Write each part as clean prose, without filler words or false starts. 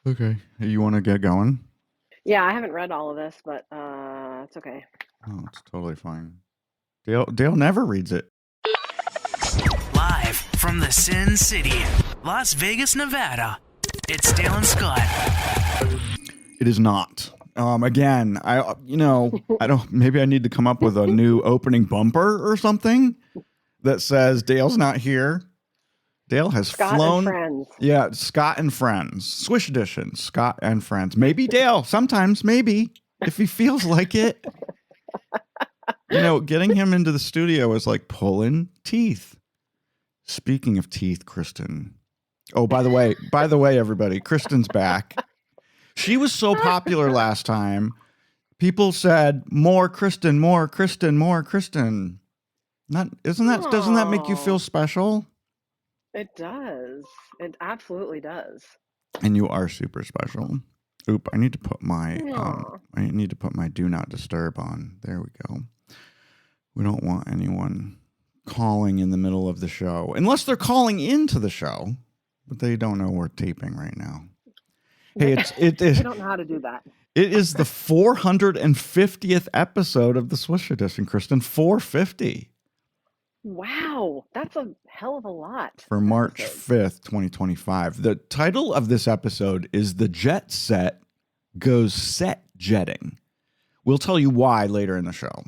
Okay. You want to get going? Yeah, I haven't read all of this, but it's okay. Oh, it's totally fine. Dale never reads it. Live from the Sin City, Las Vegas, Nevada, it's Dale and Scott. It is not. Again, I don't. Maybe I need to come up with a new opening bumper or something that says Dale's not here. Dale has Scott and flown. Friends. Yeah, Scott and Friends, Swish Edition, Scott and Friends. Maybe Dale. Sometimes, maybe if he feels like it. Getting him into the studio is like pulling teeth. Speaking of teeth, Kristen. Oh, by the way, everybody, Kristen's back. She was so popular last time. People said, more Kristen, more Kristen, more Kristen. Doesn't that make you feel special? It does. It absolutely does. And you are super special. Oop, I need to put Aw. my do not disturb on. There we go. We don't want anyone calling in the middle of the show. Unless they're calling into the show, but they don't know we're taping right now. Hey, it is. I don't know how to do that. It is the 450th episode of the Swish Edition, Kristen. 450. Wow, that's a hell of a lot. For March 5th, 2025. The title of this episode is The Jet Set Goes Set Jetting. We'll tell you why later in the show.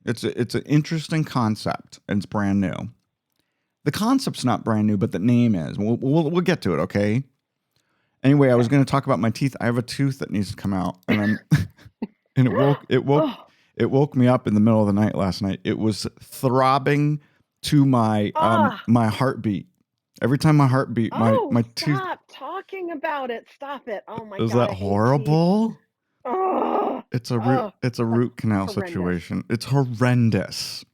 It's an interesting concept, and it's brand new. The concept's not brand new, but the name is. We'll get to it, okay? Anyway, I was going to talk about my teeth. I have a tooth that needs to come out, and and it woke me up in the middle of the night last night. It was throbbing to my my heartbeat. Every time my heart beat, my tooth. Stop talking about it. Stop it. Oh my God. Is that horrible? It's a root canal horrendous. situation. It's horrendous.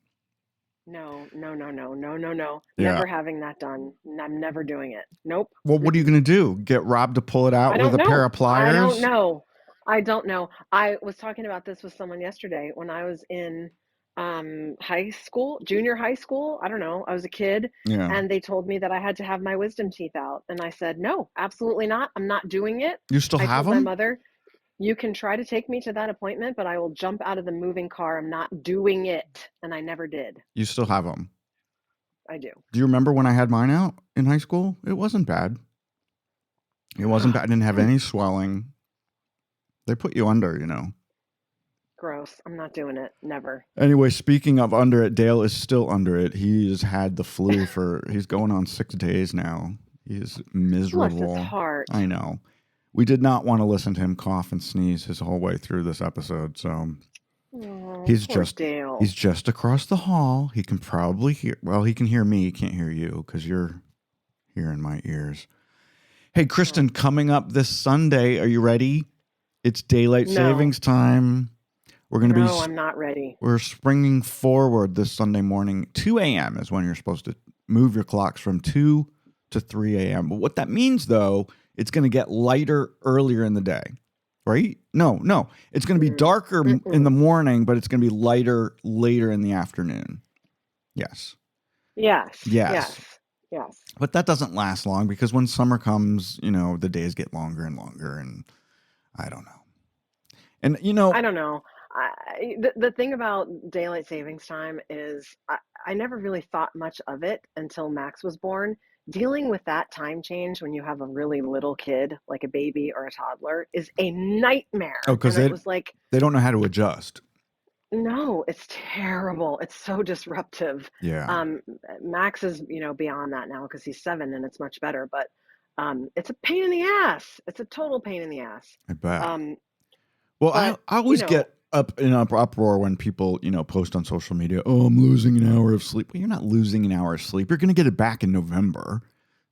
No. Yeah. Never having that done. I'm never doing it. Nope. Well, what are you going to do? Get Rob to pull it out with a pair of pliers? I don't know. I was talking about this with someone yesterday when I was in high school, junior high school. I don't know. I was a kid, and they told me that I had to have my wisdom teeth out, and I said, no, absolutely not. I'm not doing it. You still have them? I told my mother, you can try to take me to that appointment, but I will jump out of the moving car. I'm not doing it, and I never did. You still have them? I do. Do you remember when I had mine out in high school? It wasn't bad. It wasn't bad. I didn't have any swelling. They put you under, Gross. I'm not doing it. Never. Anyway, speaking of under it, Dale is still under it. He's had the flu he's going on 6 days now. He is miserable. Bless his heart. I know. We did not want to listen to him cough and sneeze his whole way through this episode, so he's just across the hall. He can probably hear. Well, he can hear me. He can't hear you because you're here in my ears. Hey, Kristen, coming up this Sunday, are you ready? It's daylight savings time. We're going to No, I'm not ready. We're springing forward this Sunday morning. 2 a.m. is when you're supposed to move your clocks from 2 to 3 a.m. But what that means, though, it's going to get lighter earlier in the day, right? No. It's going to be darker in the morning, but it's going to be lighter later in the afternoon. Yes. But that doesn't last long because when summer comes, the days get longer and longer, and I don't know. And, I don't know. The thing about daylight savings time is I never really thought much of it until Max was born. Dealing with that time change when you have a really little kid, like a baby or a toddler, is a nightmare. Oh, because it was like they don't know how to adjust. No, it's terrible. It's so disruptive. Yeah. Max is, beyond that now because he's 7 and it's much better, but it's a pain in the ass. It's a total pain in the ass. I bet. I always get up in uproar when people, post on social media, oh, I'm losing an hour of sleep. Well, you're not losing an hour of sleep. You're going to get it back in November.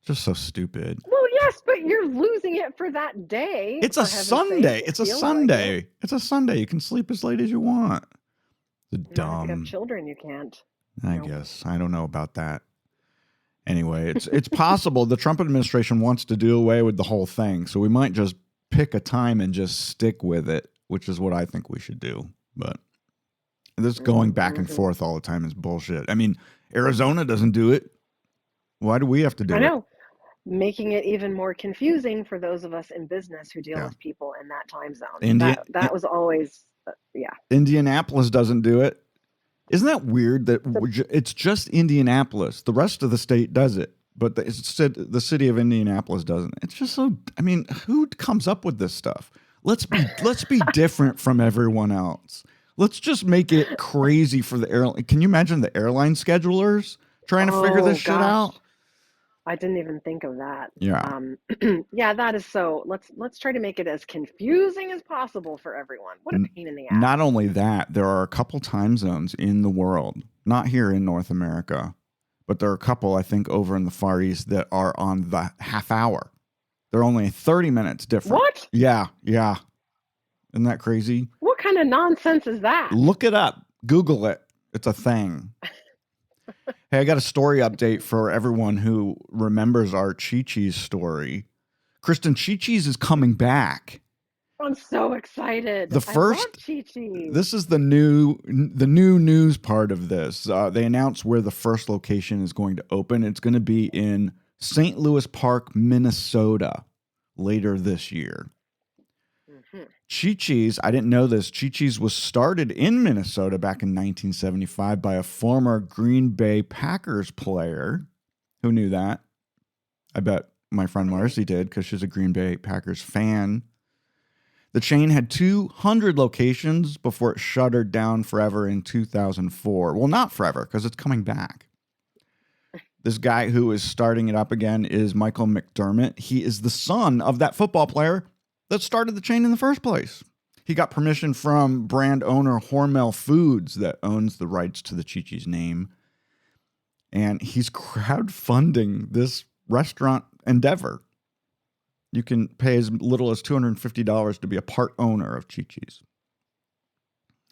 Just so stupid. Well, yes, but you're losing it for that day. It's a Sunday. It's a Sunday. Like it's a Sunday. You can sleep as late as you want. The dumb. If you have children, you can't. I guess. I don't know about that. Anyway, it's possible the Trump administration wants to do away with the whole thing. So we might just pick a time and just stick with it, which is what I think we should do. But this going back and forth all the time is bullshit. I mean, Arizona doesn't do it. Why do we have to do it? I know. making it even more confusing for those of us in business who deal Yeah. with people in that time zone. India- That was always, yeah. Indianapolis doesn't do it. Isn't that weird that it's just Indianapolis? The rest of the state does it, but the city of Indianapolis doesn't. It's just so. I mean, who comes up with this stuff? Let's be different from everyone else. Let's just make it crazy for the airline. Can you imagine the airline schedulers trying to figure this shit out? I didn't even think of that. Yeah. Yeah, that is so. Let's try to make it as confusing as possible for everyone. What a pain in the ass. Not only that, there are a couple time zones in the world, not here in North America, but there are a couple, I think, over in the Far East that are on the half hour. They're only 30 minutes different. What? Yeah. Isn't that crazy? What kind of nonsense is that? Look it up. Google it. It's a thing. Hey, I got a story update for everyone who remembers our Chi-Chi's story. Kristen, Chi-Chi's is coming back. I'm so excited. The first- I love Chi-Chi. This is the new news part of this. They announced where the first location is going to open. It's going to be in St. Louis Park, Minnesota, later this year. Mm-hmm. Chi-Chi's, I didn't know this. Chi-Chi's was started in Minnesota back in 1975 by a former Green Bay Packers player. Who knew that? I bet my friend Marcy did because she's a Green Bay Packers fan. The chain had 200 locations before it shuttered down forever in 2004. Well, not forever because it's coming back. This guy who is starting it up again is Michael McDermott. He is the son of that football player that started the chain in the first place. He got permission from brand owner Hormel Foods that owns the rights to the Chi-Chi's name. And he's crowdfunding this restaurant endeavor. You can pay as little as $250 to be a part owner of Chi-Chi's.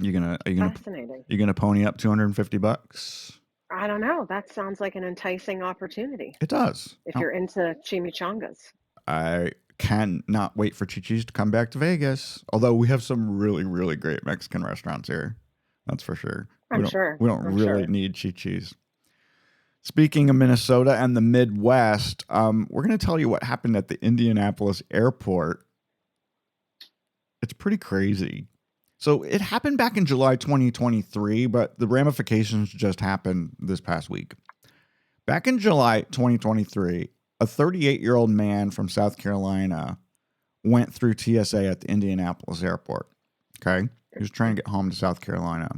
Are you gonna pony up $250? I don't know. That sounds like an enticing opportunity. It does. If you're into chimichangas. I cannot wait for Chi-Chi's to come back to Vegas. Although we have some really, really great Mexican restaurants here. That's for sure. I'm sure. We don't really need Chi-Chi's. Speaking of Minnesota and the Midwest, we're going to tell you what happened at the Indianapolis airport. It's pretty crazy. So it happened back in July 2023, but the ramifications just happened this past week. Back in July 2023, a 38-year-old man from South Carolina went through TSA at the Indianapolis airport. Okay? He was trying to get home to South Carolina.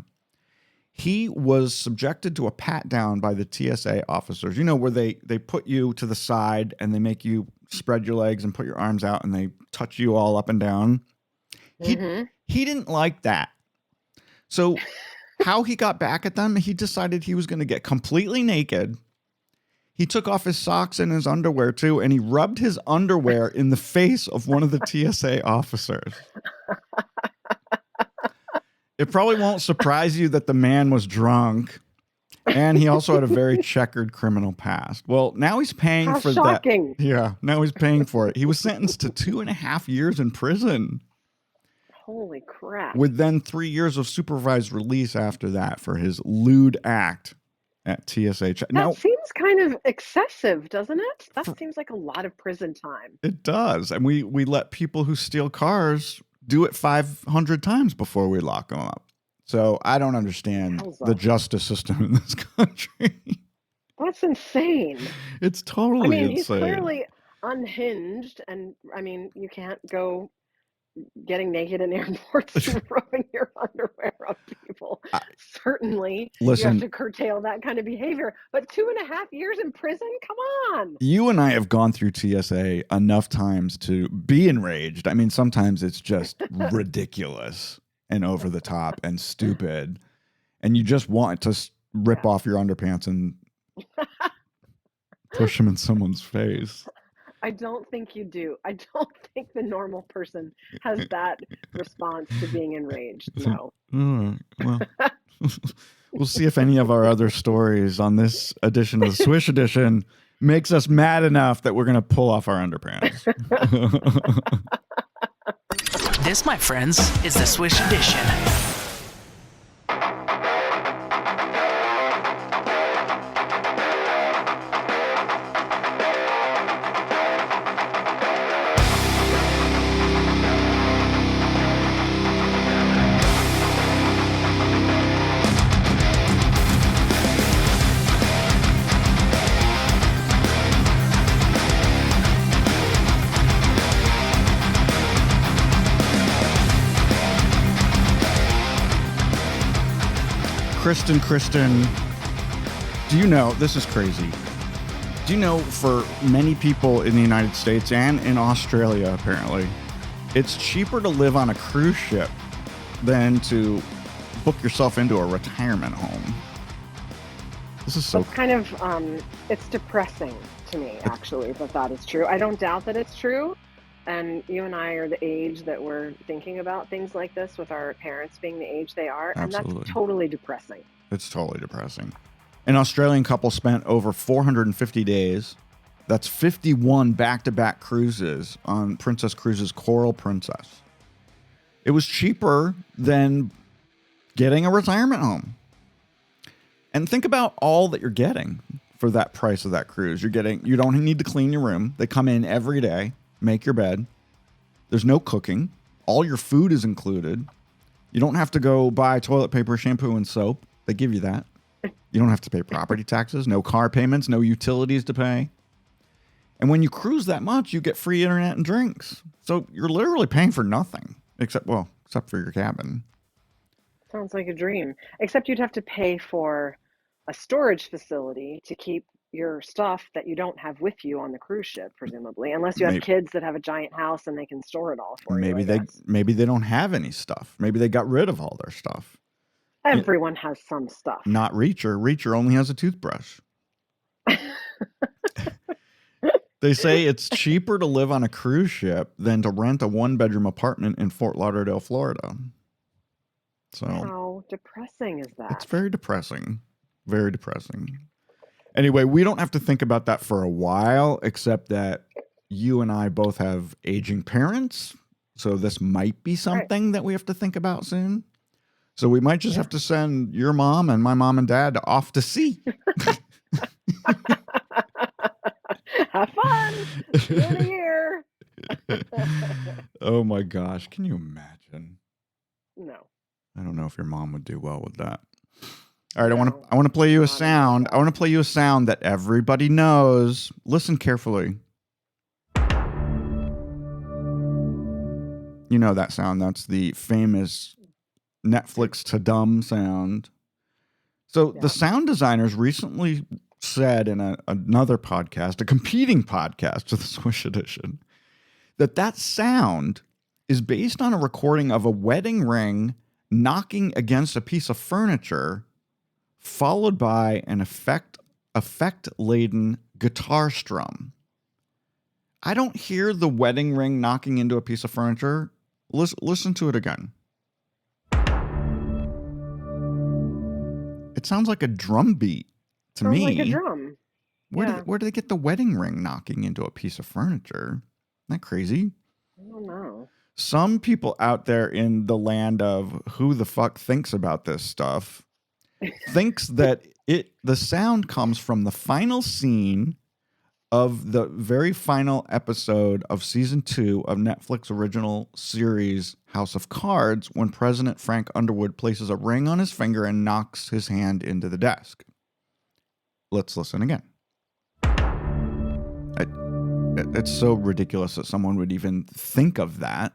He was subjected to a pat down by the TSA officers, you know, where they put you to the side and they make you spread your legs and put your arms out and they touch you all up and down. He didn't like that. So how he got back at them, he decided he was going to get completely naked. He took off his socks and his underwear too, and he rubbed his underwear in the face of one of the TSA officers. It probably won't surprise you that the man was drunk, and he also had a very checkered criminal past. Well, now he's paying for shocking. that. Yeah, now he's paying for it. He was sentenced to 2.5 years in prison. Holy crap. With then 3 years of supervised release after that for his lewd act at TSA. That seems kind of excessive, doesn't it? That seems like a lot of prison time. It does. And we let people who steal cars do it 500 times before we lock them up. So I don't understand the justice system in this country. That's insane. It's totally insane. He's clearly unhinged, and I mean, you can't go getting naked in airports and rubbing your underwear on people. Certainly, listen, you have to curtail that kind of behavior. But 2.5 years in prison? Come on. You and I have gone through TSA enough times to be enraged. I mean, sometimes it's just ridiculous and over the top and stupid. And you just want to rip off your underpants and push them in someone's face. I don't think you do. I don't think the normal person has that response to being enraged. No. Well, we'll see if any of our other stories on this edition of the Swish Edition makes us mad enough that we're going to pull off our underpants. This, my friends, is the Swish Edition. Kristen, do you know, this is crazy. Do you know for many people in the United States and in Australia, apparently, it's cheaper to live on a cruise ship than to book yourself into a retirement home. This is so... It's kind of, it's depressing to me, actually, that is true. I don't doubt that it's true. And you and I are the age that we're thinking about things like this with our parents being the age they are. Absolutely. And that's totally depressing. It's totally depressing. An Australian couple spent over 450 days. That's 51 back-to-back cruises on Princess Cruises' Coral Princess. It was cheaper than getting a retirement home. And think about all that you're getting for that price of that cruise. You don't need to clean your room. They come in every day, make your bed. There's no cooking. All your food is included. You don't have to go buy toilet paper, shampoo, and soap. They give you that. You don't have to pay property taxes, no car payments, no utilities to pay. And when you cruise that much, you get free internet and drinks. So you're literally paying for nothing, except for your cabin. Sounds like a dream. Except you'd have to pay for a storage facility to keep your stuff that you don't have with you on the cruise ship, presumably, unless you have kids that have a giant house and they can store it all for you. Maybe they don't have any stuff. Maybe they got rid of all their stuff. Everyone has some stuff. Not Reacher. Reacher only has a toothbrush. They say it's cheaper to live on a cruise ship than to rent a one-bedroom apartment in Fort Lauderdale, Florida. So how depressing is that? It's very depressing. Very depressing. Anyway, we don't have to think about that for a while, except that you and I both have aging parents. So this might be something that we have to think about soon. So we might just have to send your mom and my mom and dad off to sea. Have fun. See you in a year. Oh my gosh. Can you imagine? No. I don't know if your mom would do well with that. All right, I want to play you a sound. I want to play you a sound that everybody knows. Listen carefully. You know that sound. That's the famous Netflix to dumb sound. So the sound designers recently said in another podcast, a competing podcast to the Swish Edition, that sound is based on a recording of a wedding ring knocking against a piece of furniture, followed by an effect-laden guitar strum. I don't hear the wedding ring knocking into a piece of furniture. Listen to it again. It sounds like a drum beat to me. Sounds like a drum. Where do they get the wedding ring knocking into a piece of furniture? Isn't that crazy? I don't know. Some people out there in the land of who the fuck thinks about this stuff thinks that the sound comes from the final scene of the very final episode of season 2 of Netflix original series House of Cards, when President Frank Underwood places a ring on his finger and knocks his hand into the desk. Let's listen again. It's so ridiculous that someone would even think of that.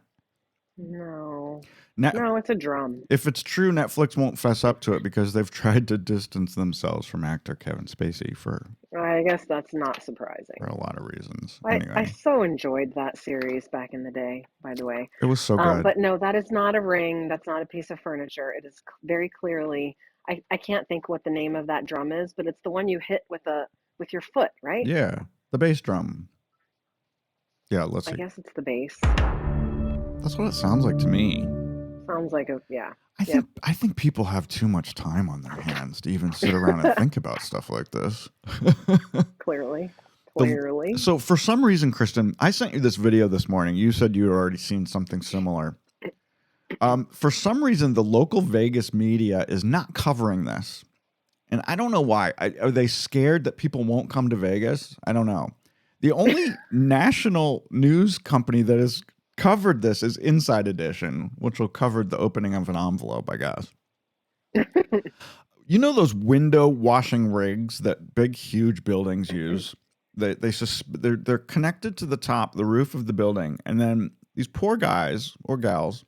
No, it's a drum. If it's true, Netflix won't fess up to it because they've tried to distance themselves from actor Kevin Spacey for... I guess that's not surprising. For a lot of reasons. I so enjoyed that series back in the day, by the way. It was so good. But no, that is not a ring. That's not a piece of furniture. It is very clearly... I can't think what the name of that drum is, but it's the one you hit with your foot, right? Yeah, the bass drum. Yeah, let's see. I guess it's the bass. That's what it sounds like to me. Sounds like yeah. I think people have too much time on their hands to even sit around and think about stuff like this. Clearly. So for some reason, Kristen, I sent you this video this morning. You said you had already seen something similar. For some reason, the local Vegas media is not covering this. And I don't know why. Are they scared that people won't come to Vegas? I don't know. The only national news company that has covered this is Inside Edition, which will cover the opening of an envelope, I guess. You know those window washing rigs that big, huge buildings use? They're connected to the roof of the building, and then these poor guys or gals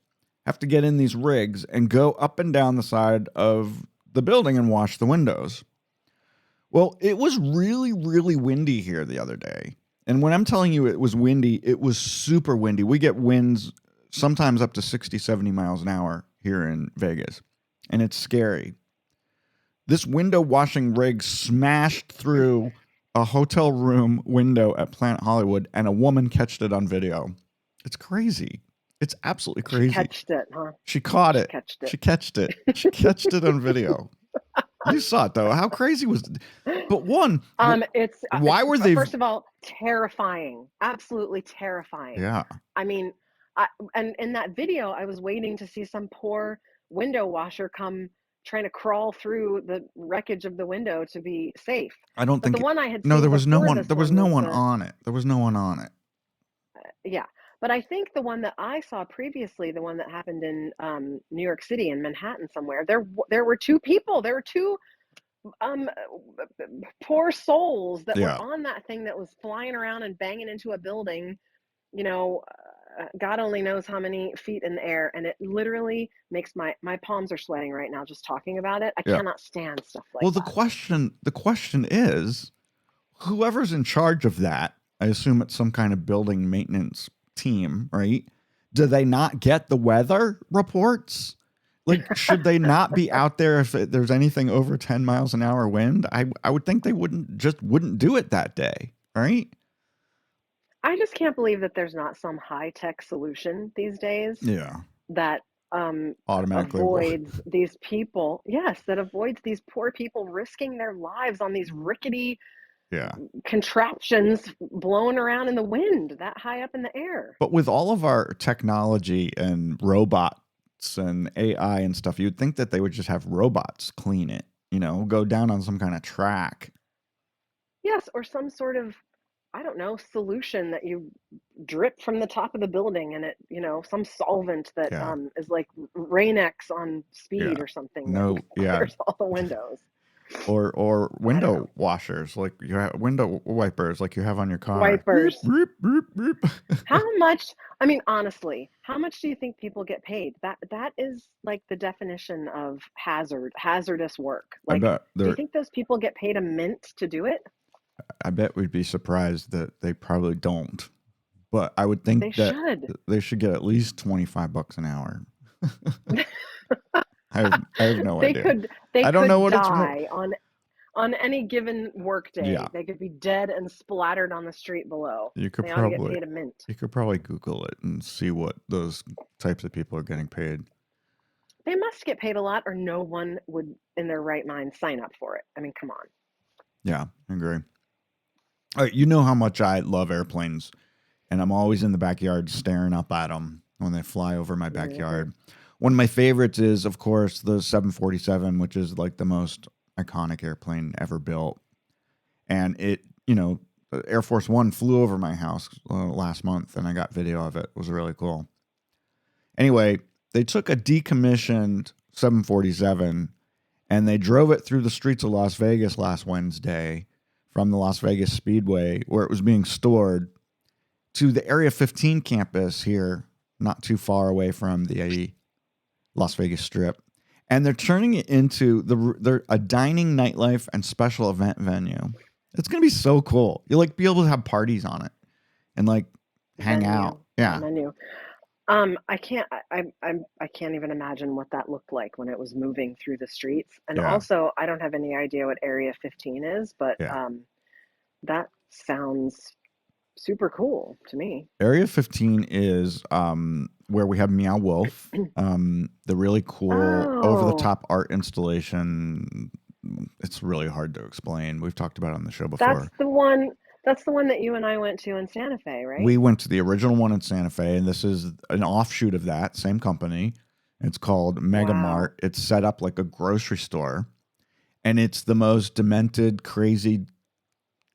have to get in these rigs and go up and down the side of the building and wash the windows. Well, it was really, really windy here the other day. And when I'm telling you it was windy, it was super windy. We get winds sometimes up to 60, 70 miles an hour here in Vegas. And it's scary. This window washing rig smashed through a hotel room window at Planet Hollywood, and a woman catched it on video. It's crazy. It's absolutely crazy. She catched it, huh? She caught it. Catched it. She catched it. She catched it on video. You saw it though. How crazy was it? But one, why were they? First of all, terrifying. Absolutely terrifying. Yeah. I mean, and in that video, I was waiting to see some poor window washer come trying to crawl through the wreckage of the window to be safe. I don't think the one I had no, seen there was no before one. this There was no one the- on it. There was no one on it. Yeah. But I think the one that I saw previously, the one that happened in New York City, in Manhattan somewhere, there were two people. There were two poor souls that Yeah. were on that thing that was flying around and banging into a building, you know, God only knows how many feet in the air. And it literally makes my palms are sweating right now just talking about it. I Yeah. cannot stand stuff like Well, that. the question is, whoever's in charge of that, I assume it's some kind of building maintenance team, right? Do they not get the weather reports? Like, should they not be out there if there's anything over 10 miles an hour wind? I would think they wouldn't do it that day, right? I just can't believe that there's not some high-tech solution these days Yeah. that Automatically avoids these people. Yes, that avoids these poor people risking their lives on these rickety Yeah. contraptions blowing around in the wind that high up in the air. But with all of our technology and robots and AI and stuff, you'd think that they would just have robots clean it, go down on some kind of track. Yes, or some sort of, I don't know, solution that you drip from the top of the building and it, some solvent that Yeah. is like Rain-X on speed Yeah. or something. No, that yeah. clears all the windows. Or window know. washers, like you have window wipers, like you have on your car. Wipers. Boop, boop, boop, boop. How much, I mean, honestly, how much do you think people get paid? That is like the definition of hazardous work. I Like, bet do you they're. think those people get paid a mint to do it? I bet we'd be surprised that they probably don't. But I would think They that should. they should get at least $25 an hour. I have no They idea. could they I don't could know what it's die on any given work day. Yeah. They could be dead and splattered on the street below. You could They ought to get probably paid a mint. Google it and see what those types of people are getting paid. They must get paid a lot, or no one would, in their right mind, sign up for it. I mean, come on. Yeah, I agree. All right, you know how much I love airplanes, and I'm always in the backyard staring up at them when they fly over my backyard. One of my favorites is, of course, the 747, which is like the most iconic airplane ever built. And it, Air Force One flew over my house last month, and I got video of it. It was really cool. Anyway, they took a decommissioned 747 and they drove it through the streets of Las Vegas last Wednesday from the Las Vegas Speedway, where it was being stored, to the Area 15 campus here, not too far away from the Las Vegas Strip. And they're turning it into a dining, nightlife, and special event venue. It's going to be so cool. You'll be able to have parties on it and hang Venue. out. Yeah. Menu. I can't even imagine what that looked like when it was moving through the streets. And Yeah. also, I don't have any idea what Area 15 is, but Yeah. that sounds super cool to me. Area 15 is where we have Meow Wolf, the really cool over-the-top art installation. It's really hard to explain. We've talked about it on the show before. That's the one that you and I went to in Santa Fe, right? We went to the original one in Santa Fe, and this is an offshoot of that, same company. It's called Mega Mart. It's set up like a grocery store, and it's the most demented, crazy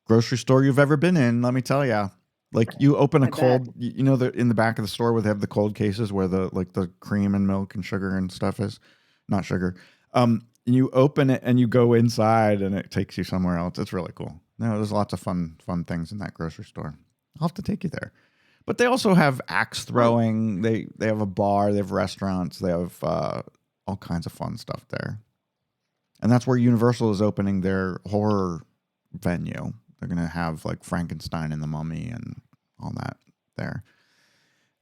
grocery store you've ever been in, let me tell you. Like, you open a cold, in the back of the store where they have the cold cases where the cream and milk and sugar and stuff is, not sugar. You open it and you go inside and it takes you somewhere else. It's really cool. No, there's lots of fun things in that grocery store. I'll have to take you there. But they also have axe throwing. They have a bar. They have restaurants. They have all kinds of fun stuff there. And that's where Universal is opening their horror venue. They're going to have like Frankenstein and the Mummy and all that there.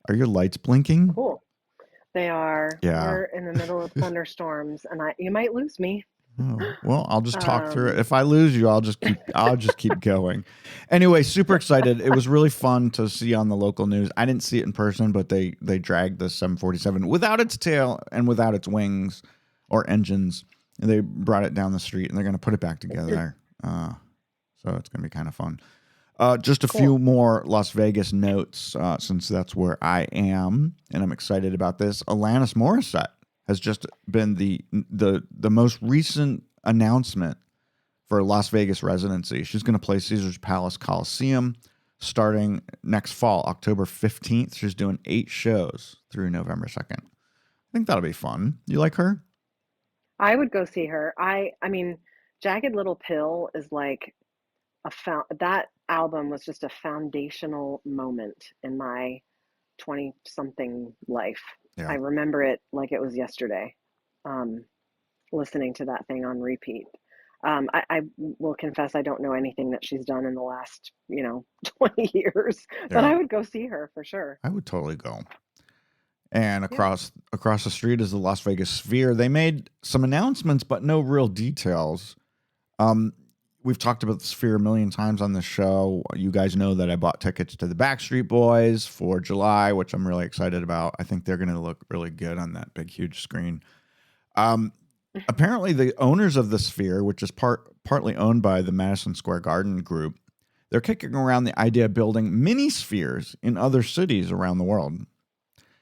Are your lights blinking? Cool. They are. Yeah. We're in the middle of thunderstorms, and you might lose me. Oh, well, I'll just talk through it. If I lose you, I'll just keep going. Anyway, super excited. It was really fun to see on the local news. I didn't see it in person, but they dragged the 747 without its tail and without its wings or engines. And they brought it down the street, and they're going to put it back together. So it's going to be kind of fun. Just a few more Las Vegas notes, since that's where I am, and I'm excited about this. Alanis Morissette has just been the most recent announcement for Las Vegas residency. She's going to play Caesars Palace Coliseum starting next fall, October 15th. She's doing 8 shows through November 2nd. I think that'll be fun. You like her? I would go see her. I mean, Jagged Little Pill is like that album was just a foundational moment in my 20-something life. Yeah. I remember it like it was yesterday, listening to that thing on repeat. I will confess I don't know anything that she's done in the last, 20 years, but I would go see her for sure. I would totally go. And across the street is the Las Vegas Sphere. They made some announcements, but no real details. We've talked about the Sphere a million times on the show. You guys know that I bought tickets to the Backstreet Boys for July, which I'm really excited about. I think they're going to look really good on that big, huge screen. Apparently, the owners of the Sphere, which is partly owned by the Madison Square Garden Group, they're kicking around the idea of building mini spheres in other cities around the world.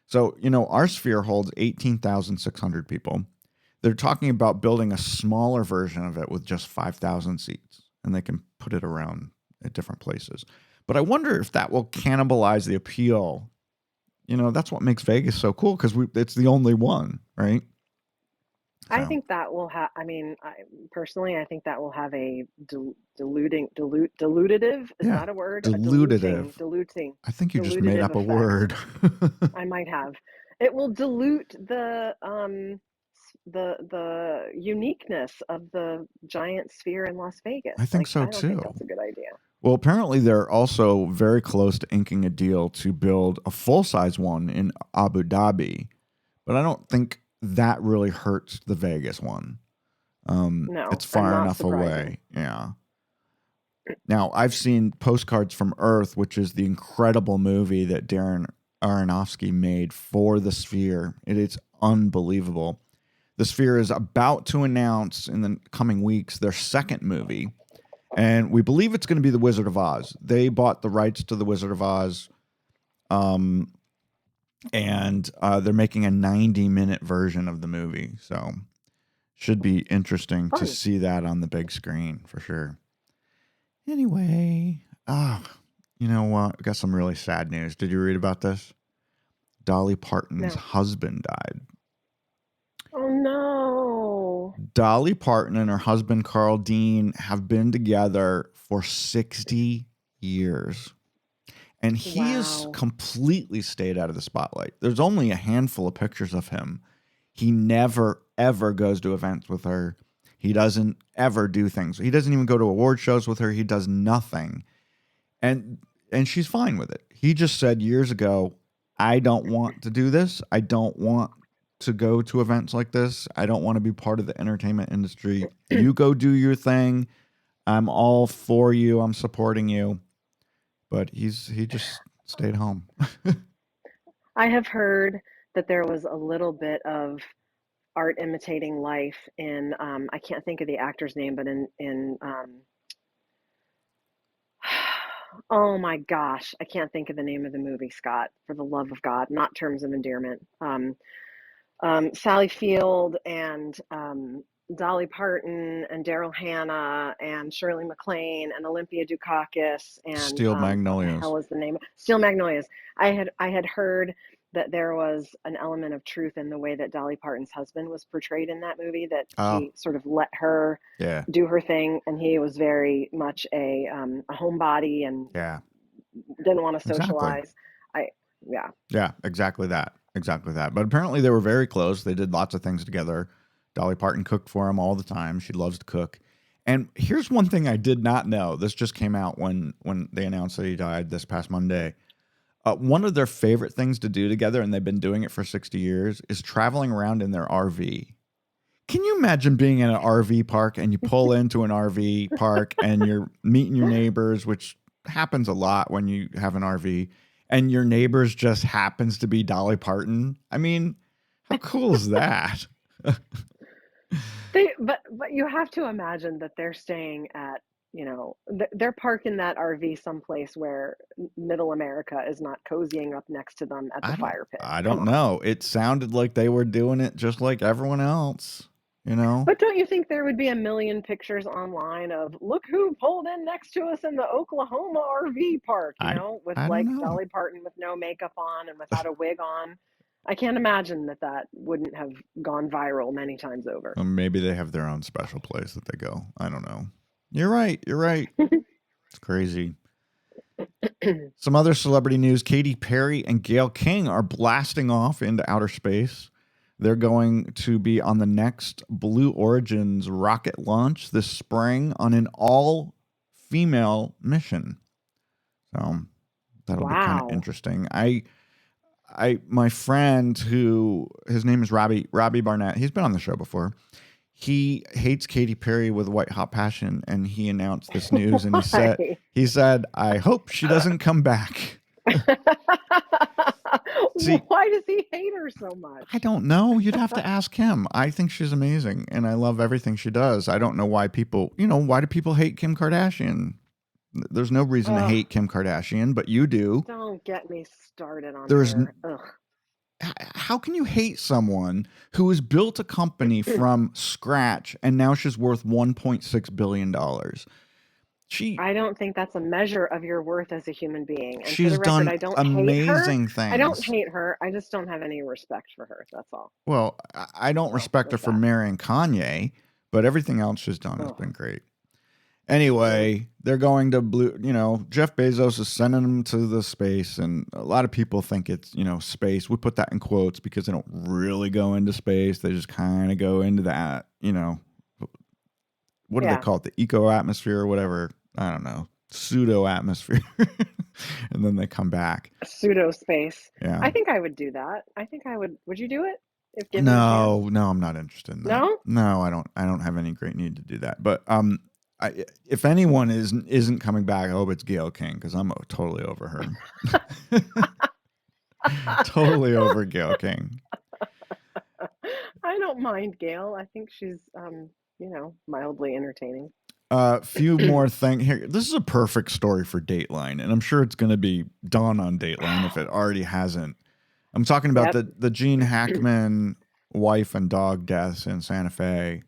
So, our Sphere holds 18,600 people. They're talking about building a smaller version of it with just 5,000 seats, and they can put it around at different places. But I wonder if that will cannibalize the appeal. That's what makes Vegas so cool, because it's the only one, right? I think that will have, I personally think that will have a dilutative, is that a word? Diluting. I think you just made up a word. I might have. It will dilute the uniqueness of the giant Sphere in Las Vegas. I think so I don't too. think that's a good idea. Well, apparently they're also very close to inking a deal to build a full-size one in Abu Dhabi, but I don't think that really hurts the Vegas one. No, it's far enough away. Yeah. Now, I've seen Postcards from Earth, which is the incredible movie that Darren Aronofsky made for the Sphere. It is unbelievable. The Sphere is about to announce in the coming weeks their second movie, and we believe it's going to be The Wizard of Oz. They bought the rights to The Wizard of Oz, and they're making a 90-minute version of the movie. So should be interesting to see that on the big screen for sure. Anyway, you know what? I got some really sad news. Did you read about this? Dolly Parton's husband died. Oh, no. Dolly Parton and her husband, Carl Dean, have been together for 60 years. And he has completely stayed out of the spotlight. There's only a handful of pictures of him. He never, ever goes to events with her. He doesn't ever do things. He doesn't even go to award shows with her. He does nothing. And she's fine with it. He just said years ago, I don't want to do this. I don't want to go to events like this. I don't want to be part of the entertainment industry. You go do your thing. I'm all for you. I'm supporting you. But he just stayed home. I have heard that there was a little bit of art imitating life in I can't think of the actor's name, but in oh my gosh, I can't think of the name of the movie, Scott, for the love of God, not Terms of Endearment. Sally Field and Dolly Parton and Daryl Hannah and Shirley MacLaine and Olympia Dukakis and Steel Magnolias. What the hell is the name? Steel Magnolias. I had heard that there was an element of truth in the way that Dolly Parton's husband was portrayed in that movie, that he sort of let her do her thing, and he was very much a homebody and didn't want to socialize. Yeah, exactly that. But apparently they were very close. They did lots of things together. Dolly Parton cooked for him all the time. She loves to cook. And here's one thing I did not know. This just came out when they announced that he died this past Monday. One of their favorite things to do together, and they've been doing it for 60 years, is traveling around in their RV. Can you imagine being in an RV park and you pull into an RV park and you're meeting your neighbors, which happens a lot when you have an RV, and your neighbors just happens to be Dolly Parton? I mean, how cool is that? But you have to imagine that they're staying at, they're parking that RV someplace where middle America is not cozying up next to them at the fire pit. I don't know. It sounded like they were doing it just like everyone else, But don't you think there would be a million pictures online of, look who pulled in next to us in the Oklahoma RV park, with I like don't know. Dolly Parton with no makeup on and without a wig on. I can't imagine that wouldn't have gone viral many times over. Maybe they have their own special place that they go. I don't know. You're right. It's crazy. Some other celebrity news. Katy Perry and Gayle King are blasting off into outer space. They're going to be on the next Blue Origin's rocket launch this spring on an all-female mission. So that'll be kind of interesting. My friend, who his name is Robbie Barnett, he's been on the show before. He hates Katy Perry with a white hot passion, and he announced this news, and he said, I hope she doesn't come back. See, why does he hate her so much? I don't know. You'd have to ask him. I think she's amazing, and I love everything she does. I don't know why why do people hate Kim Kardashian? There's no reason to hate Kim Kardashian, but you do. Don't get me started on her. How can you hate someone who has built a company from scratch and now she's worth $1.6 billion? I don't think that's a measure of your worth as a human being. And she's done amazing things. I don't hate her. I just don't have any respect for her. That's all. Well, I don't respect her for marrying Kanye, but everything else she's done has been great. Anyway, they're going to Jeff Bezos is sending them to the space, and a lot of people think it's, space. We put that in quotes because they don't really go into space. They just kind of go into that, what do they call it? The eco atmosphere or whatever. I don't know. Pseudo atmosphere. And then they come back. Pseudo space. Yeah. I think I would do that. I think I would. Would you do it? No, I'm not interested in that. No? No, I don't have any great need to do that. But, if anyone isn't coming back, I hope it's Gayle King, because I'm totally over her. Totally over Gayle King. I don't mind Gayle. I think she's, mildly entertaining. Few more things here. This is a perfect story for Dateline, and I'm sure it's going to be done on Dateline if it already hasn't. I'm talking about the Gene Hackman wife and dog deaths in Santa Fe.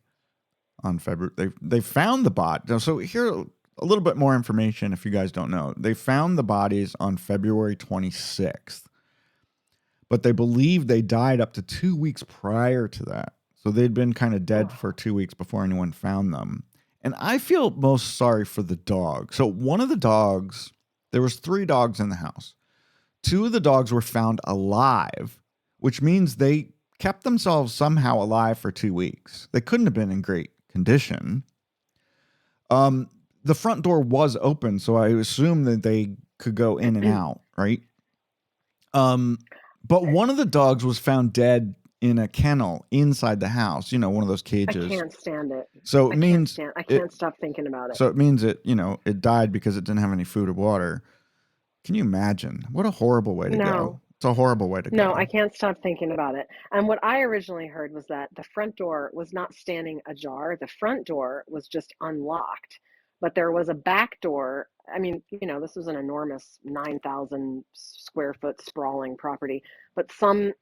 On February, they found the body. So here, a little bit more information if you guys don't know. They found the bodies on February 26th, but they believe they died up to 2 weeks prior to that. So they'd been kind of dead for 2 weeks before anyone found them. And I feel most sorry for the dog. So one of the dogs, there was 3 dogs in the house. 2 of the dogs were found alive, which means they kept themselves somehow alive for 2 weeks. They couldn't have been in great condition. The front door was open, so I assume that they could go in and out, right? But one of the dogs was found dead in a kennel inside the house, one of those cages. I can't stand it. So I can't stop thinking about it. So it means it died because it didn't have any food or water. Can you imagine? What a horrible way to go. It's a horrible way to go. No, I can't stop thinking about it. And what I originally heard was that the front door was not standing ajar. The front door was just unlocked. But there was a back door. I mean, this was an enormous 9,000 square foot sprawling property. But some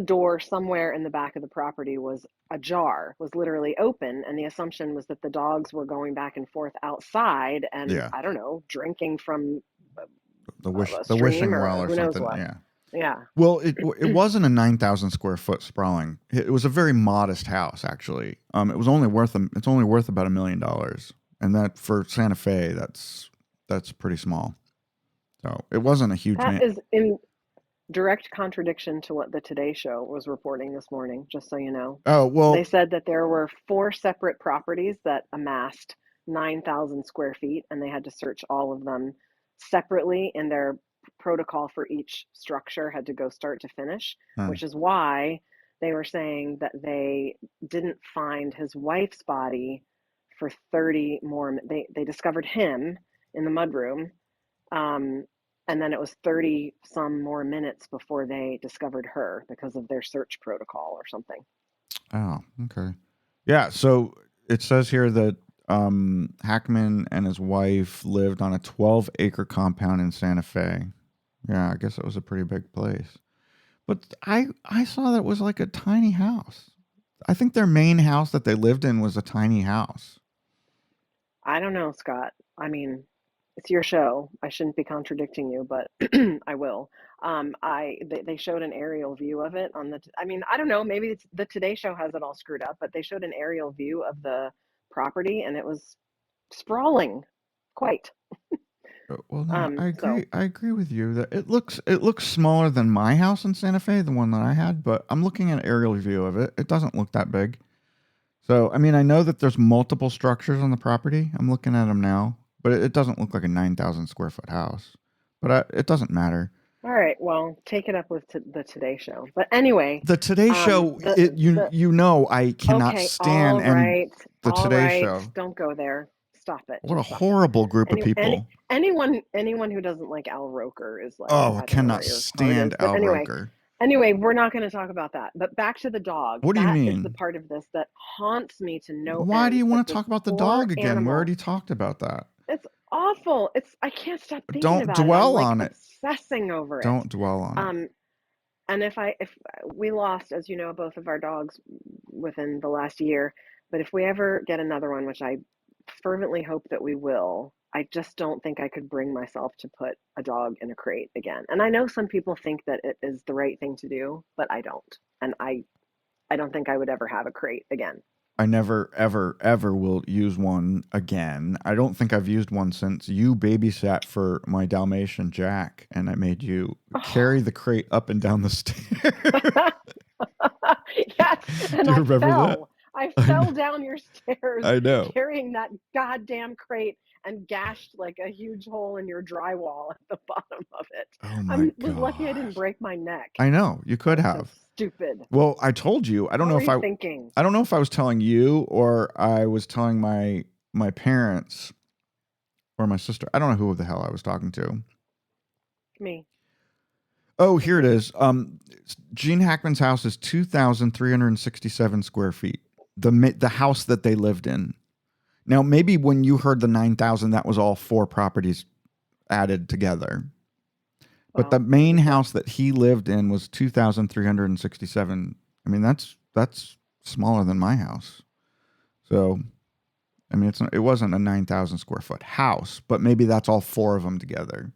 door somewhere in the back of the property was ajar, was literally open. And the assumption was that the dogs were going back and forth outside and, I don't know, drinking from the wishing well or something. Yeah. Well, it wasn't a 9,000 square foot sprawling. It was a very modest house, actually. It's only worth about $1 million, and that for Santa Fe, that's pretty small. So it wasn't a huge. direct contradiction to what the Today Show was reporting this morning, just so you know. Oh, They well, said that there were 4 separate properties that amassed 9,000 square feet, and they had to search all of them separately, and their protocol for each structure had to go start to finish, huh. which is why they were saying that they didn't find his wife's body for 30 more. They discovered him in the mudroom, um, and then it was 30 some more minutes before they discovered her because of their search protocol or something. Oh, okay. Yeah, so it says here that Hackman and his wife lived on a 12-acre compound in Santa Fe. Yeah, I guess it was a pretty big place. But I saw that it was like a tiny house. I think their main house that they lived in was a tiny house. I don't know, Scott. I mean, it's your show. I shouldn't be contradicting you, but I will. They showed an aerial view of it on the. I mean, I don't know. Maybe it's, the Today Show has it all screwed up, but they showed an aerial view of the property, and it was sprawling, quite. Well, no, I So agree. I agree with you that it looks smaller than my house in Santa Fe, the one that I had. But I'm looking at an aerial view of it. It doesn't look that big. So I mean, I know that there's multiple structures on the property. I'm looking at them now, but it doesn't look like a 9,000 square foot house. But it doesn't matter. all right, well, take it up with the Today Show. But anyway, The Today Show, the I cannot okay, stand and the all Today right, Show. don't go there. Stop it. What a Just stop it. horrible group of people. Anyone who doesn't like Al Roker is like, Oh, I I don't know cannot where your heart is. stand But Al Roker. anyway, we're not going to talk about that. But back to the dog. What do you That is the mean? part of this that haunts me to no Why do end. you That want to this talk about the poor dog again? We animal. already talked about that. It's awful. I can't stop thinking Don't about it. I'm dwell like on it. obsessing over it. Don't dwell on it. Um, and if we lost, as you know, both of our dogs within the last year, but if we ever get another one, which I fervently hope that we will, I just don't think I could bring myself to put a dog in a crate again. And I know some people think that it is the right thing to do, but I don't. And I don't think I would ever have a crate again. I never, ever, ever will use one again. I don't think I've used one since you babysat for my Dalmatian Jack, and I made you carry the crate up and down the stairs. Yes, and Do you I remember that? fell. I I know. fell down your stairs I know. carrying that goddamn crate and gashed like a huge hole in your drywall at the bottom of it. Oh I my was lucky I didn't gosh. break my neck. I know. You could That's so have. stupid. Well, I told you. I don't What know were if you thinking? I don't know if I was telling you or I was telling my parents or my sister. I don't know who the hell I was talking to. Me. Oh, here it is. Gene Hackman's house is 2,367 square feet. The house that they lived in. Now, maybe when you heard the 9,000, that was all 4 properties added together. But the Well, main house that he lived in was 2,367. I mean, that's smaller than my house. So, I mean, it wasn't a 9,000 square foot house, but maybe that's all 4 of them together.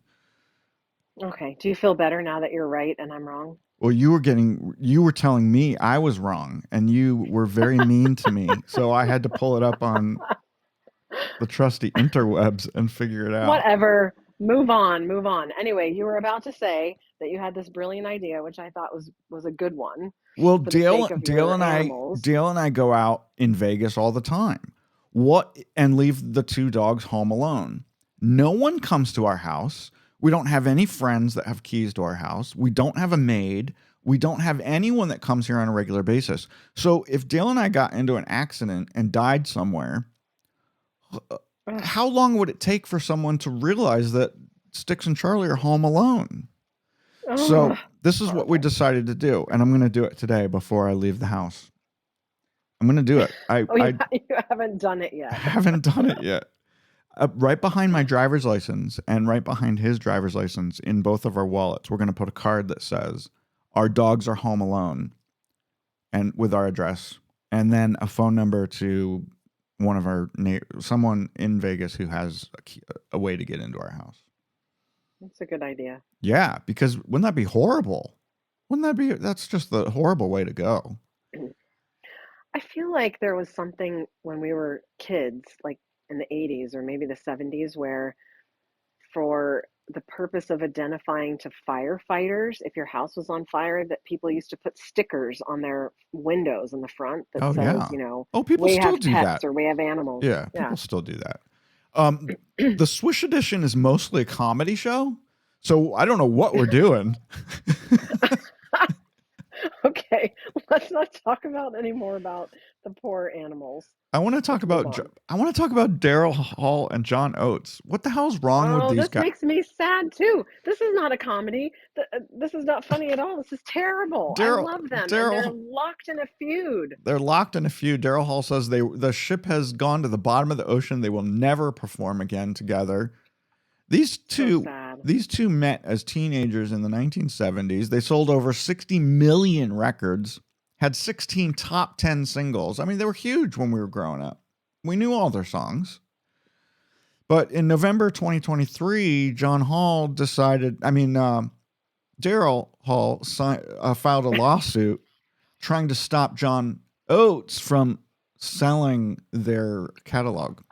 okay. Do you feel better now that you're right and I'm wrong? Well, you were telling me I was wrong, and you were very mean to me. So I had to pull it up on the trusty interwebs and figure it out. Whatever. Move on, move on. Anyway, you were about to say that you had this brilliant idea, which I thought was a good one Well, for the sake of your Dale and I go out in Vegas all the time. And leave the 2 dogs home alone. No one comes to our house. We don't have any friends that have keys to our house. We don't have a maid. We don't have anyone that comes here on a regular basis. So if Dale and I got into an accident and died somewhere, how long would it take for someone to realize that Sticks and Charlie are home alone? So this is what we decided to do, and I'm going to do it today before I leave the house. I'm going to do it. You haven't done it yet. haven't done it yet. Right behind my driver's license and right behind his driver's license in both of our wallets, we're going to put a card that says, "Our dogs are home alone," and with our address, and then a phone number to one of our someone in Vegas who has a way to get into our house. That's a good idea. Yeah, because wouldn't that be horrible? That's just the horrible way to go. I feel like there was something when we were kids, like in the 80s or maybe the 70s, where for the purpose of identifying to firefighters if your house was on fire, that people used to put stickers on their windows in the front that Oh says, yeah. Oh, people we still have do that. pets or we have animals. Yeah, Yeah. people still do that. The Swish Edition is mostly a comedy show, so I don't know what we're doing. Okay, let's not talk about anymore about the poor animals. I want to talk Let's move about on. Daryl Hall and John Oates. What the hell's wrong with Oh, these this guys? makes me sad too. This is not a comedy. This is not funny at all. This is terrible. I love them, and they're locked in a feud. They're locked in a feud. Daryl Hall says the ship has gone to the bottom of the ocean. They will never perform again together. These two met as teenagers in the 1970s. They sold over 60 million records, had 16 top 10 singles. I mean, they were huge when we were growing up. We knew all their songs. But in November 2023, Daryl Hall filed a lawsuit trying to stop John Oates from selling their catalog.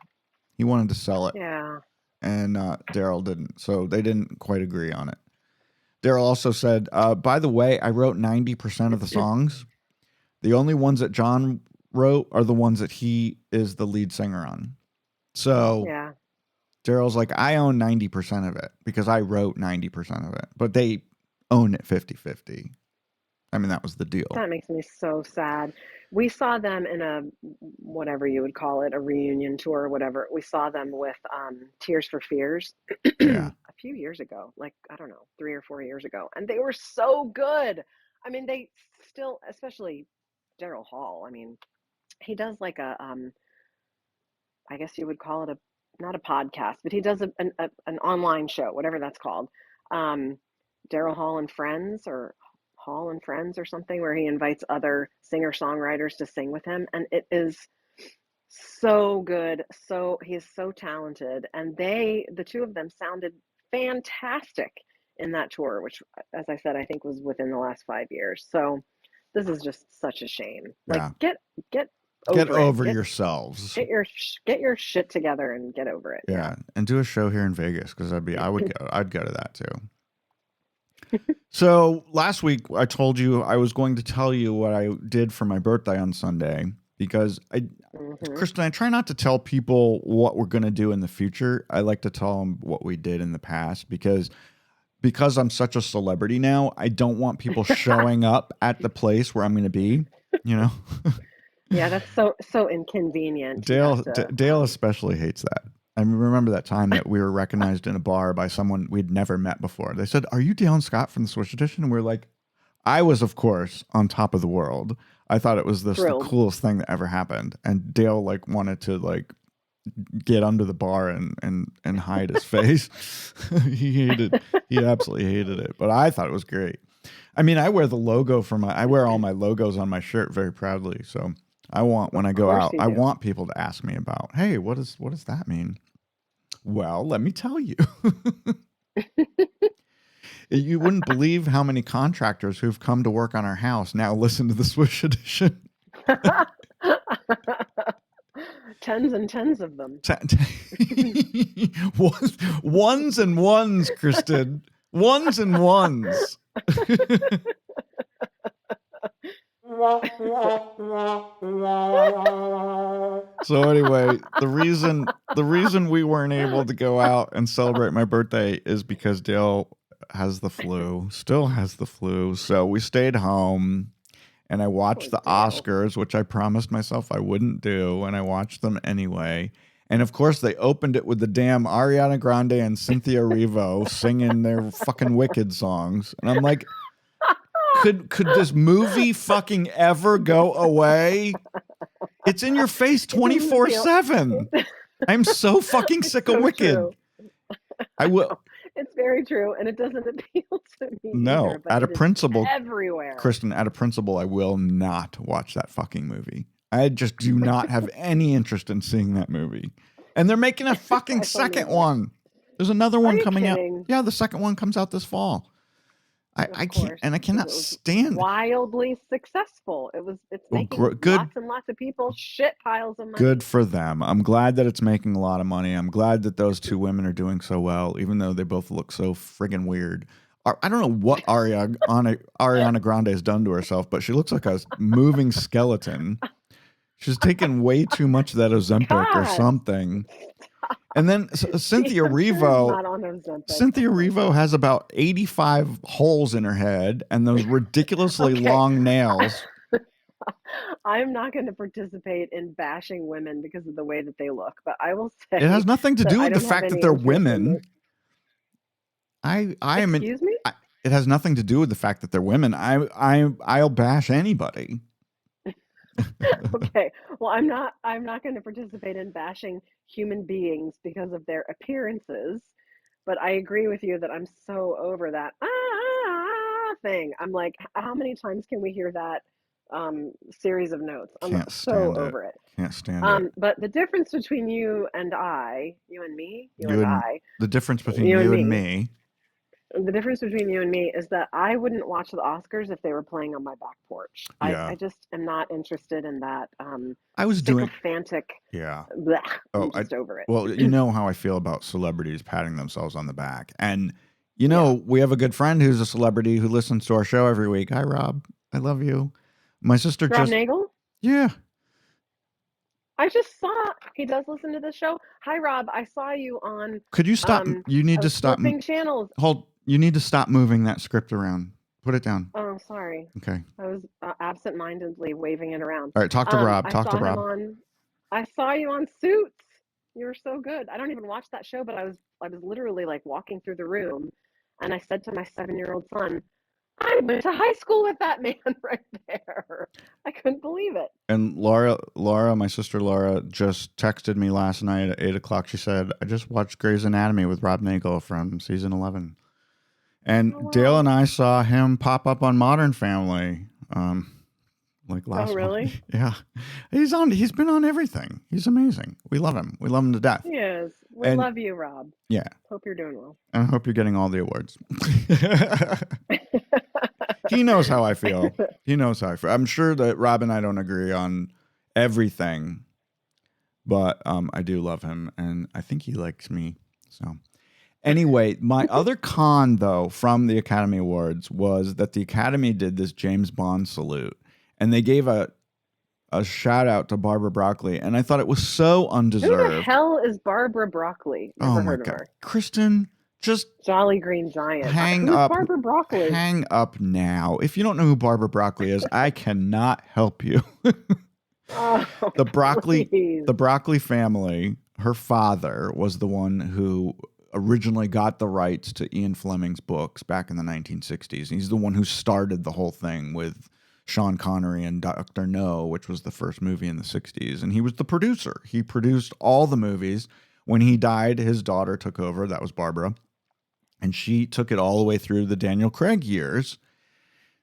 He wanted to sell it. Yeah. And Daryl didn't. So they didn't quite agree on it. Daryl also said, by the way, I wrote 90% of the songs. The only ones that John wrote are the ones that he is the lead singer on. So yeah. Daryl's like, I own 90% of it because I wrote 90% of it. But they own it 50-50. I mean, that was the deal. That makes me so sad. We saw them in a, whatever you would call it, a reunion tour or whatever. We saw them with Tears for Fears Yeah. a few years ago, like, I don't know, 3 or 4 years ago. And they were so good. I mean, they still, especially Daryl Hall, I mean, he does like a, I guess you would call it not a podcast, but he does an online show, whatever that's called. Daryl Hall and Friends, or Hall and Friends or something, where he invites other singer-songwriters to sing with him, and it is so good. So he is so talented, and the two of them sounded fantastic in that tour, which, as I said, I think was within the last 5 years. So this is just such a shame. Like, yeah. get over yourselves. Get your shit together and get over it. Yeah, and do a show here in Vegas because I'd go to that too. So last week I told you I was going to tell you what I did for my birthday on Sunday because Kristen, I try not to tell people what we're going to do in the future. I like to tell them what we did in the past because I'm such a celebrity now. I don't want people showing up at the place where I'm going to be, you know? Yeah, that's so inconvenient. Dale especially hates that. I remember that time that we were recognized in a bar by someone we'd never met before. They said, "Are you Dale and Scott from the Swish Edition?" And we were like, I was, of course, on top of the world. I thought it was the coolest thing that ever happened. And Dale wanted to get under the bar and hide his face. He absolutely hated it. But I thought it was great. I mean, I wear the logo I wear all my logos on my shirt very proudly. So when I go out, I want people to ask me about, hey, what does that mean? Well, let me tell you. You wouldn't believe how many contractors who've come to work on our house now listen to the Swish Edition. Tens and tens of them. Ones and ones, Kristen. Ones and ones. So anyway, the reason we weren't able to go out and celebrate my birthday is because Dale still has the flu. So we stayed home and I watched the Oscars, which I promised myself I wouldn't do. And I watched them anyway. And of course they opened it with the damn Ariana Grande and Cynthia Erivo singing their fucking Wicked songs. And I'm like, could this movie fucking ever go away? It's in your face 24/7. I'm so fucking sick of Wicked. True. I will. It's very true, and it doesn't appeal to me. No, either, but out of principle, everywhere. Kristen, out of principle, I will not watch that fucking movie. I just do not have any interest in seeing that movie. And they're making a fucking second one. There's another one coming out. Yeah, the second one comes out this fall. Of can't, course, and I because cannot it was stand. wildly successful. It's Well, making good, lots and lots of people shit piles of good money. for them. I'm glad that it's making a lot of money. I'm glad that those two women are doing so well, even though they both look so friggin' weird. I don't know what Ariana Grande has done to herself, but she looks like a moving skeleton. She's taken way too much of that Ozempic or God, something. And then Cynthia I'm sure it's Revo. not on Ozempic. Cynthia Revo has about 85 holes in her head and those ridiculously Okay. long nails. I'm not going to participate in bashing women because of the way that they look, but I will say It has nothing to that do I with the don't have fact that any they're interest in women. this. I am. Excuse me? It has nothing to do with the fact that they're women. I'll bash anybody. Okay. Well, I'm not going to participate in bashing human beings because of their appearances, but I agree with you that I'm so over that thing. I'm like, how many times can we hear that series of notes? I'm Can't so stand it. over it. Can't stand it. But the difference between you and I, you and me, The difference between you and you and me, me. the difference between you and me is that I wouldn't watch the Oscars if they were playing on my back porch. Yeah. I just am not interested in that I was doing. sycophantic. Yeah. Bleh, Oh, I'm just over it. well, you know how I feel about celebrities patting themselves on the back. And, you know, we have a good friend who's a celebrity who listens to our show every week. Hi, Rob. I love you. My sister Rob Nagel? Yeah. I just saw he does listen to the show. Hi, Rob. I saw you on. Could you stop? You need to stop. Flipping channels. Hold. You need to stop moving that script around. Put it down. Oh, sorry. Okay. I was absent-mindedly waving it around. All right. Talk to Rob. Talk to Rob. I saw you on Suits. You were so good. I don't even watch that show, but I was literally like walking through the room, and I said to my 7-year-old son, I went to high school with that man right there. I couldn't believe it. And Laura, my sister Laura, just texted me last night at 8:00. She said, I just watched Grey's Anatomy with Rob Nagel from season 11. And Dale and I saw him pop up on Modern Family. Like last Oh, really? month. Yeah. He's been on everything. He's amazing. We love him. We love him to death. He is. We love you, Rob. Yeah. Hope you're doing well. And I hope you're getting all the awards. He knows how I feel. He knows how I feel. I'm sure that Rob and I don't agree on everything, but I do love him, and I think he likes me. So anyway, my other con, though, from the Academy Awards was that the Academy did this James Bond salute, and they gave a shout out to Barbara Broccoli, and I thought it was so undeserved. Who the hell is Barbara Broccoli? Never heard of her. Kristen, just Jolly Green Giant. Hang Who's up. Barbara Broccoli? Hang up now. If you don't know who Barbara Broccoli is, I cannot help you. Oh, The Broccoli please. the Broccoli family, her father was the one who originally got the rights to Ian Fleming's books back in the 1960s. He's the one who started the whole thing with Sean Connery and Dr. No, which was the first movie in the 60s. And he was the producer. He produced all the movies. When he died, his daughter took over. That was Barbara. And she took it all the way through the Daniel Craig years.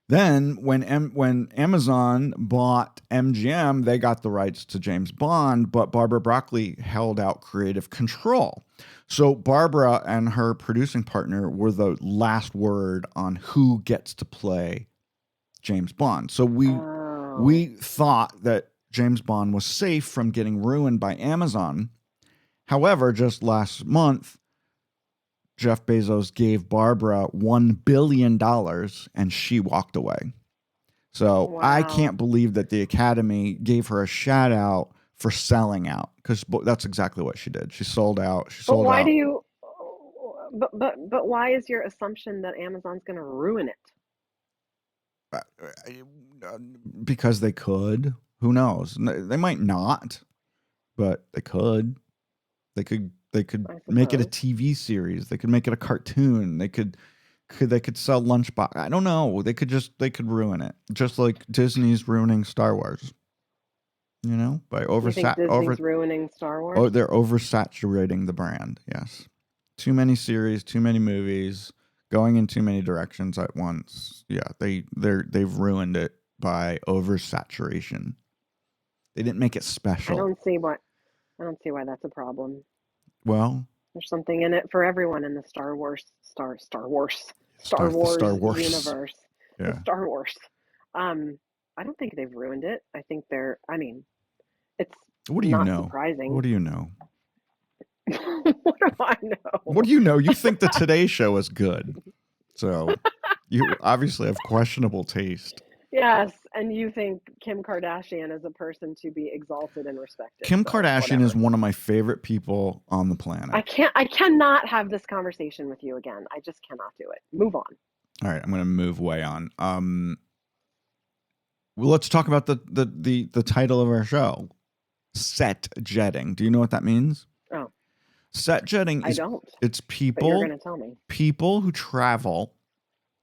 Then when Amazon bought MGM, they got the rights to James Bond, but Barbara Broccoli held out creative control. So Barbara and her producing partner were the last word on who gets to play James Bond. So we thought that James Bond was safe from getting ruined by Amazon. However, just last month, Jeff Bezos gave Barbara $1 billion and she walked away. So Wow. I can't believe that the Academy gave her a shout out for selling out, because that's exactly what she did. She sold out. She sold out. But why do you? But why is your assumption that Amazon's going to ruin it? Because they could. Who knows? They might not, but they could. They could make it a TV series. They could make it a cartoon. They could sell Lunchbox. I don't know. They could ruin it, just like Disney's ruining Star Wars. You know, by You think Disney's ruining Star Wars? Oh, they're oversaturating the brand. Yes, too many series, too many movies, going in too many directions at once. Yeah, they've ruined it by oversaturation. They didn't make it special. I don't see why that's a problem. Well, There's something in it for everyone in the Star Wars. Star The Star Wars Wars. universe. The Yeah. Star Wars. I don't think they've ruined it. I think it's What do you not know? surprising. What do you know? What do I know? What do you know? You think the Today Show is good. So you obviously have questionable taste. Yes, and you think Kim Kardashian is a person to be exalted and respected. Kim so Kardashian is whatever. one of my favorite people on the planet. I cannot have this conversation with you again. I just cannot do it. Move on. All right, I'm going to move way on. Well, let's talk about the title of our show, set jetting. Do you know what that means? Oh, set jetting I is don't. it's But you're people going to tell me. people who travel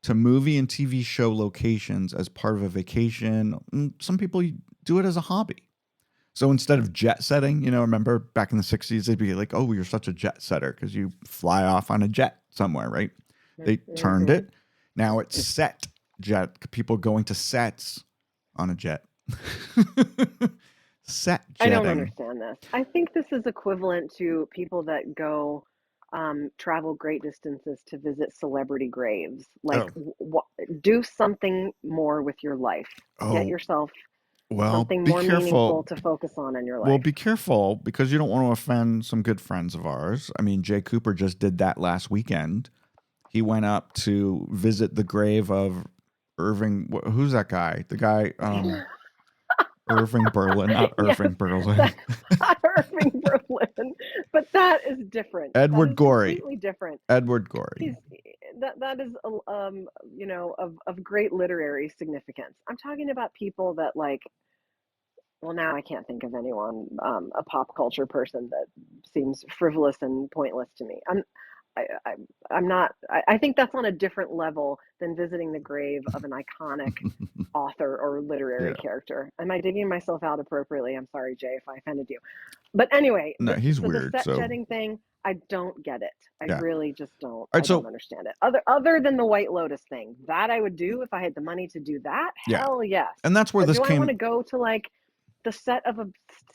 to movie and TV show locations as part of a vacation. Some people do it as a hobby. So instead of jet setting, remember back in the 60s, they'd be like, oh, you're such a jet setter because you fly off on a jet somewhere, right? They turned it. Now it's set jet. People going to sets on a jet. Set jetting. I don't understand this. I think this is equivalent to people that go travel great distances to visit celebrity graves. Like, do something more with your life. Get yourself something more meaningful to focus on in your life. Well, be careful because you don't want to offend some good friends of ours. I mean, Jay Cooper just did that last weekend. He went up to visit the grave of Irving. Who's that guy? The guy, Irving Berlin, not Irving Berlin. Not Irving Berlin, but that is different. Edward Gorey. Completely different. Edward Gorey. That is of great literary significance. I'm talking about people that well, now I can't think of anyone, a pop culture person that seems frivolous and pointless to me. I'm not. I think that's on a different level than visiting the grave of an iconic author or literary character. Am I digging myself out appropriately? I'm sorry, Jay, if I offended you. But anyway, no, he's weird. The set jetting thing, I don't get it. I really just don't. Right, I don't understand it. Other than the White Lotus thing, that I would do if I had the money to do that. Hell yes. And that's where but this came. I want to go to the set of a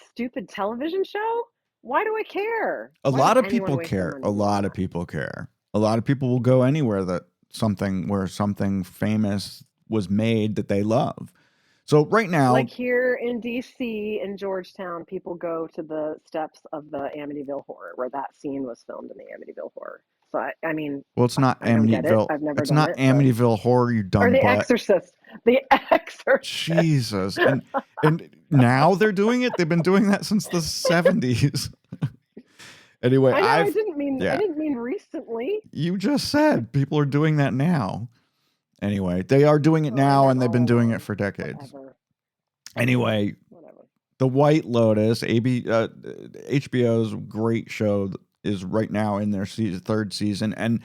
stupid television show? Why do I care? A lot of people care. A lot of people care. A lot of people will go anywhere that something famous was made that they love. So right now, like here in DC in Georgetown, people go to the steps of the Amityville Horror where that scene was filmed in the Amityville Horror. So I mean, well, it's not Amityville. I've never it's done not it, Amityville Horror. You dumb or The butt. Exorcist. The Exorcist. Jesus, and now they're doing it. They've been doing that since the 70s. Anyway, I didn't mean recently. You just said people are doing that now. Anyway, they are doing it now, and they've been doing it for decades. Whatever. Anyway, The White Lotus, HBO's great show, is right now in their third season, and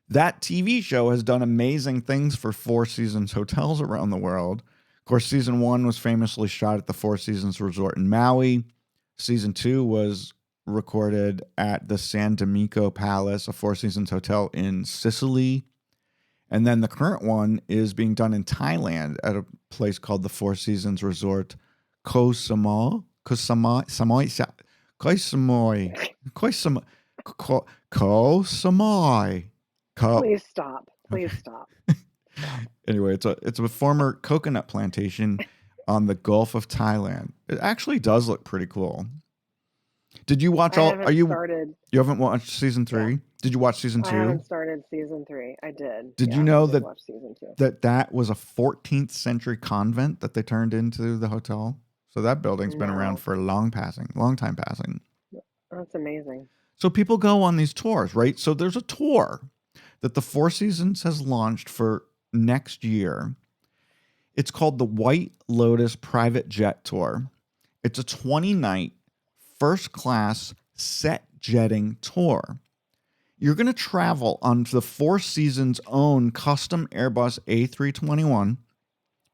that TV show has done amazing things for Four Seasons hotels around the world. Of course, season 1 was famously shot at the Four Seasons Resort in Maui. Season 2 was recorded at the San D'Amico Palace, a Four Seasons hotel in Sicily. And then the current one is being done in Thailand at a place called the Four Seasons Resort Koh Samui. Please stop. Please stop. Anyway, it's a former coconut plantation on the Gulf of Thailand. It actually does look pretty cool. Did you watch You haven't watched season 3? Yeah. Did you watch season 2? I haven't started season 3. I did. Did you know that watch season 2. that was a 14th century convent that they turned into the hotel? So that building's been around for a long time passing. That's amazing. So people go on these tours, right? So there's a tour that the Four Seasons has launched for next year. It's called the White Lotus Private Jet Tour. It's a 20-night first-class set jetting tour. You're going to travel on the Four Seasons' own custom Airbus A321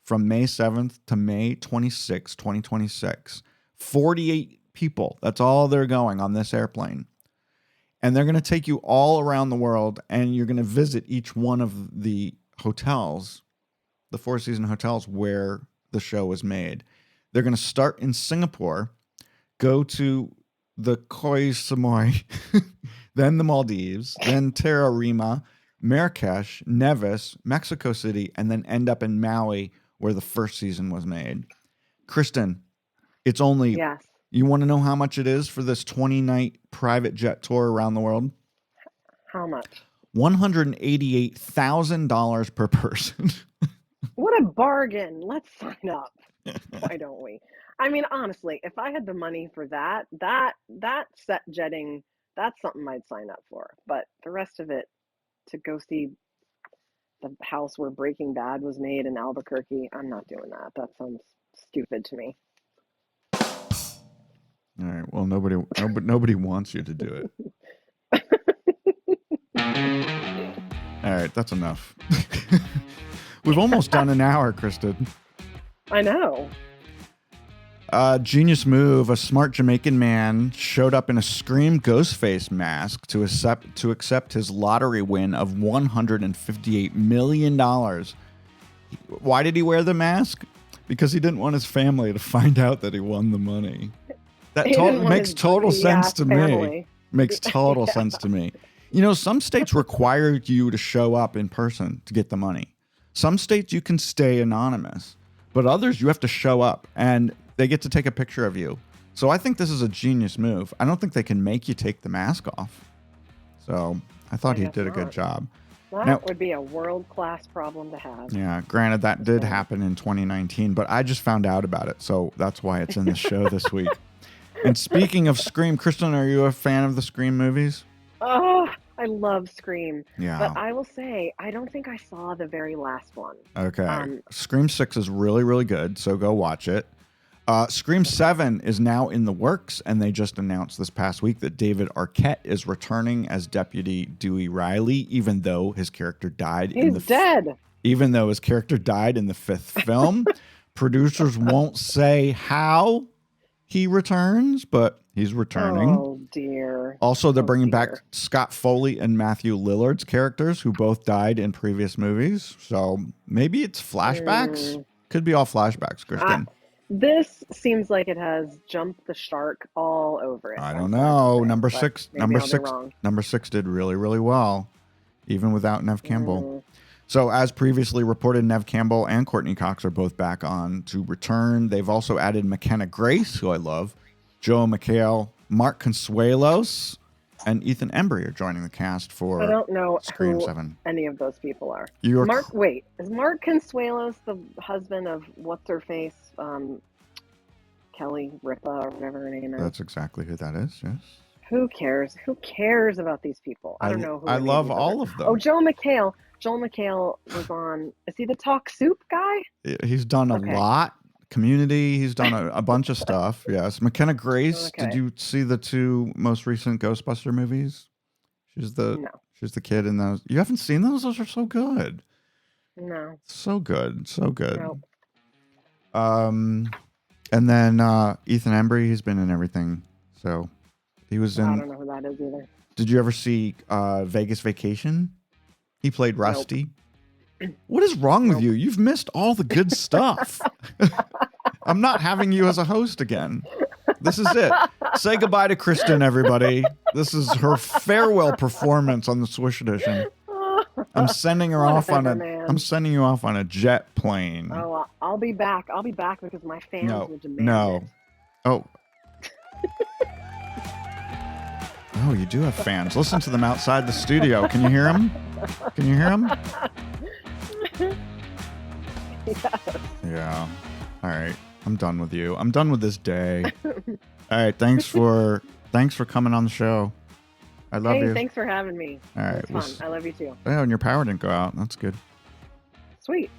from May 7th to May 26, 2026. 48 people. That's all they're going on this airplane. And they're going to take you all around the world, and you're going to visit each one of the hotels, the Four Seasons hotels where the show was made. They're going to start in Singapore, go to the Koh Samui, then the Maldives, then Terra Rima, Marrakesh, Nevis, Mexico City, and then end up in Maui, where the first season was made. Kristen, it's only, Yes. you want to know how much it is for this 20-night private jet tour around the world? How much? $188,000 per person. What a bargain. Let's sign up. Why don't we? I mean, honestly, if I had the money for that set jetting, that's something I'd sign up for. But the rest of it, to go see the house where Breaking Bad was made in Albuquerque, I'm not doing that. That sounds stupid to me. All right. Well, nobody wants you to do it. All right. That's enough. We've almost done an hour, Kristen. I know. Genius move. A smart Jamaican man showed up in a Scream Ghostface mask to accept his lottery win of $158 million. Why did he wear the mask? Because he didn't want his family to find out that he won the money. That makes total sense to me. Makes total sense to me. You know, some states require you to show up in person to get the money. Some states you can stay anonymous, but others you have to show up and they get to take a picture of you. So I think this is a genius move. I don't think they can make you take the mask off. So I thought he did a good job. That would be a world-class problem to have. Yeah, granted that did happen in 2019, but I just found out about it. So that's why it's in the show this week. And speaking of Scream, Kristen, are you a fan of the Scream movies? Oh, I love Scream. Yeah. But I will say, I don't think I saw the very last one. Okay. Scream 6 is really, really good, so go watch it. Scream 7 is now in the works, and they just announced this past week that David Arquette is returning as Deputy Dewey Riley, even though his character died. He's dead. Even though his character died in the 5th film. Producers won't say how he returns, but he's returning. Oh, dear. Also, they're bringing back Scott Foley and Matthew Lillard's characters, who both died in previous movies. So maybe it's flashbacks. Could be all flashbacks, Kristen. This seems like it has jumped the shark all over it. I don't know. Number six did really, really well, even without Nev Campbell. So as previously reported, Nev Campbell and Courtney Cox are both back on to return. They've also added McKenna Grace, who I love, Joe McHale, Mark Consuelos, and Ethan Embry are joining the cast for I don't know Scream who 7. any of those people are. Is Mark Consuelos the husband of what's-her-face, Kelly Ripa or whatever her name is? That's exactly who that is, yes. Who cares? Who cares about these people? I don't know who. I love all of them. Oh, Joel McHale. Joel McHale was on, is he the Talk Soup guy? He's done a lot. Community, he's done a bunch of stuff. Yes. McKenna Grace, did you see the 2 most recent Ghostbuster movies? She's the kid in those. You haven't seen those? Those are so good. No. So good. So good. Nope. And then Ethan Embry, he's been in everything. So he was in. I don't know who that is either. Did you ever see Vegas Vacation? He played Rusty. Nope. What is wrong with you? You've missed all the good stuff. I'm not having you as a host again. This is it. Say goodbye to Kristen, everybody. This is her farewell performance on the Swish Edition. I'm sending her off on I'm sending you off on a jet plane. Oh, I'll be back. I'll be back because my fans will demand it. Oh. Oh, you do have fans. Listen to them outside the studio. Can you hear them? Can you hear them? Yes. Yeah. All right. I'm done with you. I'm done with this day. All right. Thanks for coming on the show. I love you. Thanks for having me. All right. It was fun. I love you too. Oh, and your power didn't go out. That's good. Sweet.